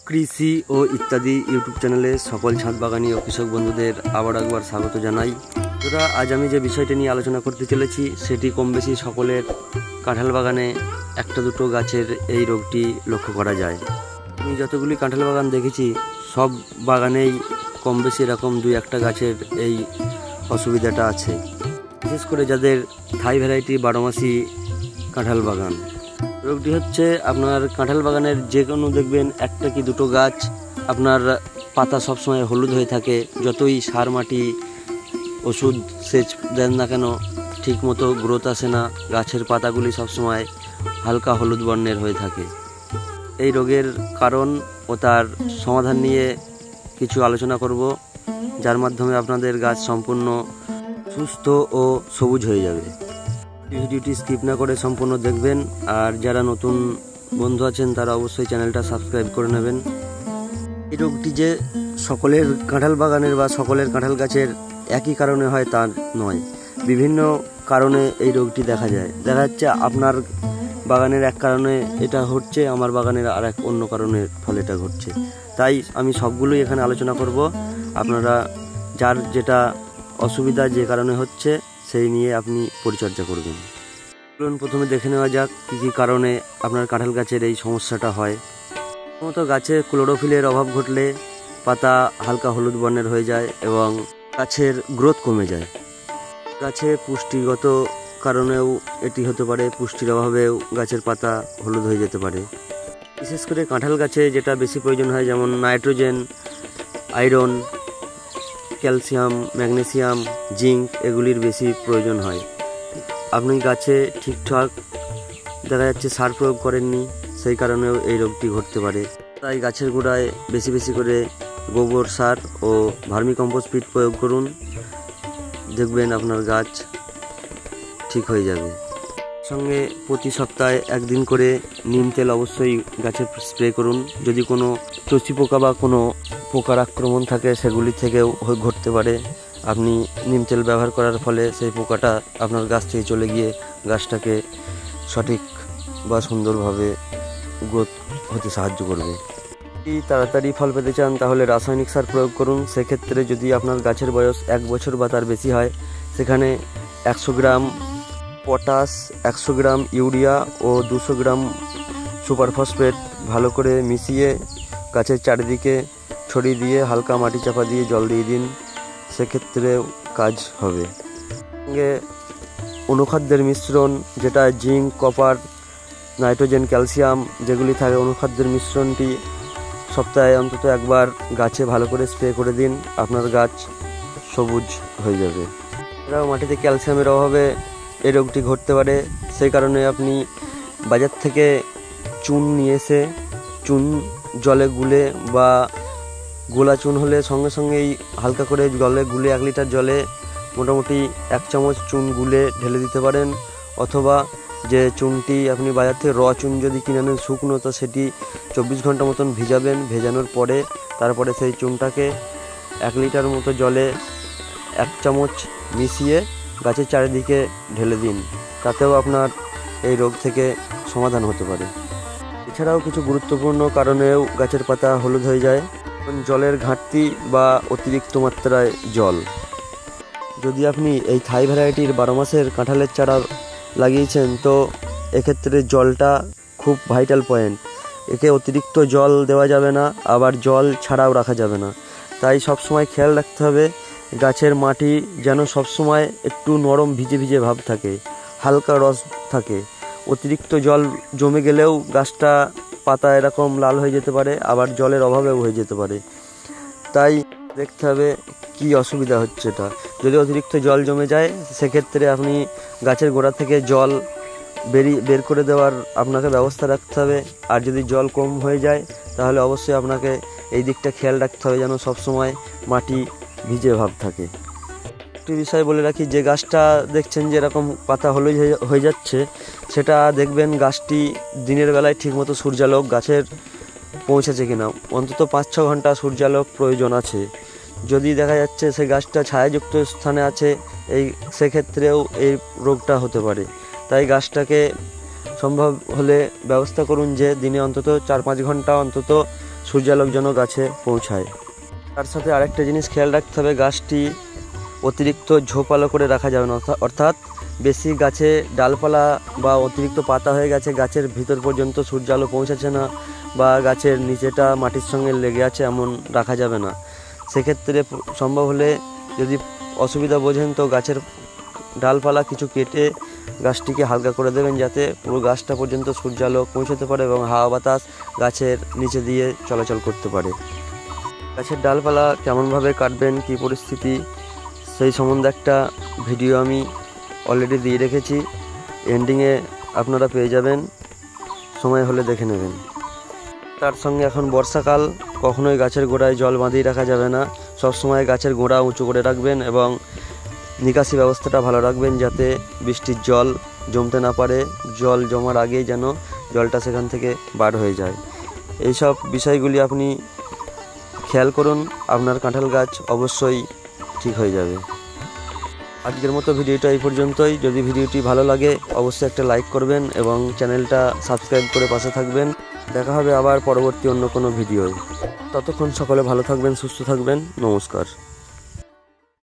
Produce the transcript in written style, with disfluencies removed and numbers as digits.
কৃষি ও ইত্যাদি ইউটিউব চ্যানেলে সকল ছাদ বাগানি ও কৃষক বন্ধুদের আবার একবার স্বাগত জানাই। তোরা আজ আমি যে বিষয়টা নিয়ে আলোচনা করতে চলেছি সেটি কম বেশি সকলের কাঁঠাল বাগানে একটা দুটো গাছের এই রোগটি লক্ষ্য করা যায়। আমি যতগুলি কাঁঠাল বাগান দেখেছি সব বাগানেই কম বেশি এরকম দুই একটা গাছের এই অসুবিধাটা আছে, বিশেষ করে যাদের থাই ভ্যারাইটি 12 মাসি কাঁঠাল বাগান। রোগটি হচ্ছে আপনার কাঁঠাল বাগানের যে কোনো দেখবেন একটা কি দুটো গাছ আপনার পাতা সবসময় হলুদ হয়ে থাকে, যতই সার মাটি ওষুধ সেচ দেন না কেন ঠিক মতো গ্রোথ আসে না, গাছের পাতাগুলি সবসময় হালকা হলুদ বর্ণের হয়ে থাকে। এই রোগের কারণ ও তার সমাধান নিয়ে কিছু আলোচনা করব, যার মাধ্যমে আপনাদের গাছ সম্পূর্ণ সুস্থ ও সবুজ হয়ে যাবে। ভিডিওটি স্কিপ না করে সম্পূর্ণ দেখবেন, আর যারা নতুন বন্ধু আছেন তারা অবশ্যই চ্যানেলটা সাবস্ক্রাইব করে নেবেন। এই রোগটি যে সকলের কাঁঠাল বাগানের বা সকলের কাঁঠাল গাছের একই কারণে হয় তা নয়, বিভিন্ন কারণে এই রোগটি দেখা যায়। দেখা যাচ্ছে আপনার বাগানের এক কারণে এটা হচ্ছে, আমার বাগানের আর এক অন্য কারণের ফলে এটা ঘটছে। তাই আমি সবগুলোই এখানে আলোচনা করব, আপনারা যার যেটা অসুবিধা যে কারণে হচ্ছে সেই নিয়ে আপনি পরিচর্যা করবেন। চলুন প্রথমে দেখে নেওয়া যাক কী কী কারণে আপনার কাঁঠাল গাছের এই সমস্যাটা হয়। প্রথমত গাছে ক্লোরোফিলের অভাব ঘটলে পাতা হালকা হলুদ বর্ণের হয়ে যায় এবং গাছের গ্রোথ কমে যায়। গাছে পুষ্টিগত কারণেও এটি হতে পারে, পুষ্টির অভাবেও গাছের পাতা হলুদ হয়ে যেতে পারে। বিশেষ করে কাঁঠাল গাছে যেটা বেশি প্রয়োজন হয়, যেমন nitrogen, iron, calcium, magnesium, zinc, এগুলির বেশি প্রয়োজন হয়। আপনি গাছে ঠিকঠাক দেখা যাচ্ছে সার প্রয়োগ করেননি, সেই কারণেও এই রোগটি ঘটতে পারে। তাই গাছের গোড়ায় বেশি বেশি করে গোবর সার ও ভার্মি কম্পোস্ট ফিড প্রয়োগ করুন, দেখবেন আপনার গাছ ঠিক হয়ে যাবে। সঙ্গে প্রতি সপ্তাহে একদিন করে নিম তেল অবশ্যই গাছে স্প্রে করুন। যদি কোনো চষি পোকা বা কোনো পোকার আক্রমণ থাকে সেগুলি থেকেও ঘটতে পারে। আপনি নিম তেল ব্যবহার করার ফলে সেই পোকাটা আপনার গাছ থেকে চলে গিয়ে গাছটাকে সঠিক বা সুন্দরভাবে গ্রোথ হতে সাহায্য করবে। যদি তাড়াতাড়ি ফল পেতে চান তাহলে রাসায়নিক সার প্রয়োগ করুন। সেক্ষেত্রে যদি আপনার গাছের বয়স 1 বছর বা তার বেশি হয়, সেখানে 100 গ্রাম পটাশ, 100 গ্রাম ইউরিয়া ও 200 গ্রাম সুপার ফসফেট ভালো করে মিশিয়ে গাছের চারিদিকে ছড়িয়ে দিয়ে হালকা মাটি চাপা দিয়ে জল দিয়ে দিন, সেক্ষেত্রেও কাজ হবে। সঙ্গে অনুখাদ্যের মিশ্রণ, যেটা জিঙ্ক, কপার, নাইট্রোজেন, ক্যালসিয়াম যেগুলি থাকে, অনুখাদ্যের মিশ্রণটি সপ্তাহে অন্তত একবার গাছে ভালো করে স্প্রে করে দিন, আপনার গাছ সবুজ হয়ে যাবে। এছাড়াও মাটিতে ক্যালসিয়ামের অভাবে এই রোগটি ঘটতে পারে, সেই কারণে আপনি বাজার থেকে চুন নিয়ে এসে চুন জলে গুলে বা গোলা চুন হলে সঙ্গে সঙ্গেই হালকা করে জলে গুলে 1 লিটার জলে মোটামুটি 1 চামচ চুন গুলে ঢেলে দিতে পারেন। অথবা যে চুনটি আপনি বাজার থেকে চুন যদি কিনে আনেন শুকনো, তো সেটি 24 ঘন্টা মতন ভিজাবেন। ভেজানোর পরে তারপরে সেই চুনটাকে 1 লিটার মতো জলে 1 চামচ মিশিয়ে গাছের চারিদিকে ঢেলে দিন, তাতেও আপনার এই রোগ থেকে সমাধান হতে পারে। এছাড়াও কিছু গুরুত্বপূর্ণ কারণেও গাছের পাতা হলুদ হয়ে যায়, জলের ঘাটতি বা অতিরিক্ত মাত্রায় জল। যদি আপনি এই থাই ভ্যারাইটির 12 মাসের কাঁঠালের চারা লাগিয়েছেন, তো এক্ষেত্রে জলটা খুব ভাইটাল পয়েন্ট। একে অতিরিক্ত জল দেওয়া যাবে না, আবার জল ছাড়াও রাখা যাবে না। তাই সবসময় খেয়াল রাখতে হবে গাছের মাটি যেন সবসময় একটু নরম ভিজে ভিজে ভাব থাকে, হালকা রস থাকে। অতিরিক্ত জল জমে গেলেও গাছটা পাতা এরকম লাল হয়ে যেতে পারে, আবার জলের অভাবেও হয়ে যেতে পারে। তাই দেখতে হবে কি অসুবিধা হচ্ছে এটা। যদি অতিরিক্ত জল জমে যায়, সেক্ষেত্রে আপনি গাছের গোড়া থেকে জল বের করে দেওয়ার আপনাকে ব্যবস্থা রাখতে হবে। আর যদি জল কম হয়ে যায়, তাহলে অবশ্যই আপনাকে এই দিকটা খেয়াল রাখতে হবে যেন সবসময় মাটি ভিজে ভাব থাকে। একটি বিষয় বলে রাখি, যে গাছটা দেখছেন যে এরকম পাতা হলুদ হয়ে যাচ্ছে, সেটা দেখবেন গাছটি দিনের বেলায় ঠিকমতো সূর্যালোক গাছের পৌঁছেছে কিনা। অন্তত 5-6 ঘন্টা সূর্যালোক প্রয়োজন আছে। যদি দেখা যাচ্ছে সেই গাছটা ছায়াযুক্ত স্থানে আছে, সেক্ষেত্রেও এই রোগটা হতে পারে। তাই গাছটাকে সম্ভব হলে ব্যবস্থা করুন যে দিনে অন্তত 4-5 ঘন্টা অন্তত সূর্যালোক যেন গাছে পৌঁছায়। তার সাথে আরেকটা জিনিস খেয়াল রাখতে হবে, গাছটি অতিরিক্ত ঝোপালো করে রাখা যাবে না, অর্থাৎ বেশি গাছে ডালপালা বা অতিরিক্ত পাতা হয়ে গেছে, গাছের ভিতর পর্যন্ত সূর্যালো পৌঁছাচ্ছে না বা গাছের নিচেটা মাটির সঙ্গে লেগে আছে, এমন রাখা যাবে না। সেক্ষেত্রে সম্ভব হলে যদি অসুবিধা বোঝেন তো গাছের ডালপালা কিছু কেটে গাছটিকে হালকা করে দেবেন, যাতে পুরো গাছটা পর্যন্ত সূর্যালো পৌঁছাতে পারে এবং হাওয়া বাতাস গাছের নিচে দিয়ে চলাচল করতে পারে। গাছের ডালপালা কেমনভাবে কাটবেন, কী পরিস্থিতি, সেই সম্বন্ধে একটা ভিডিও আমি অলরেডি দিয়ে রেখেছি, এন্ডিংয়ে আপনারা পেয়ে যাবেন, সময় হলে দেখে নেবেন। তার সঙ্গে এখন বর্ষাকাল, কখনোই গাছের গোড়ায় জল বাঁধিয়ে রাখা যাবে না, সবসময় গাছের গোড়া উঁচু করে রাখবেন এবং নিকাশি ব্যবস্থাটা ভালো রাখবেন, যাতে বৃষ্টির জল জমতে না পারে, জল জমার আগেই যেন জলটা সেখান থেকে বার হয়ে যায়। এইসব বিষয়গুলি আপনি খেয়াল করুন, আপনার কাঁঠাল গাছ অবশ্যই ঠিক হয়ে যাবে। আজকের মতো ভিডিওটা এই পর্যন্তই। যদি ভিডিওটি ভালো লাগে অবশ্যই একটা লাইক করবেন এবং চ্যানেলটা সাবস্ক্রাইব করে পাশে থাকবেন। দেখা হবে আবার পরবর্তী অন্য কোনো ভিডিওয়। ততক্ষণ সকলে ভালো থাকবেন, সুস্থ থাকবেন। নমস্কার।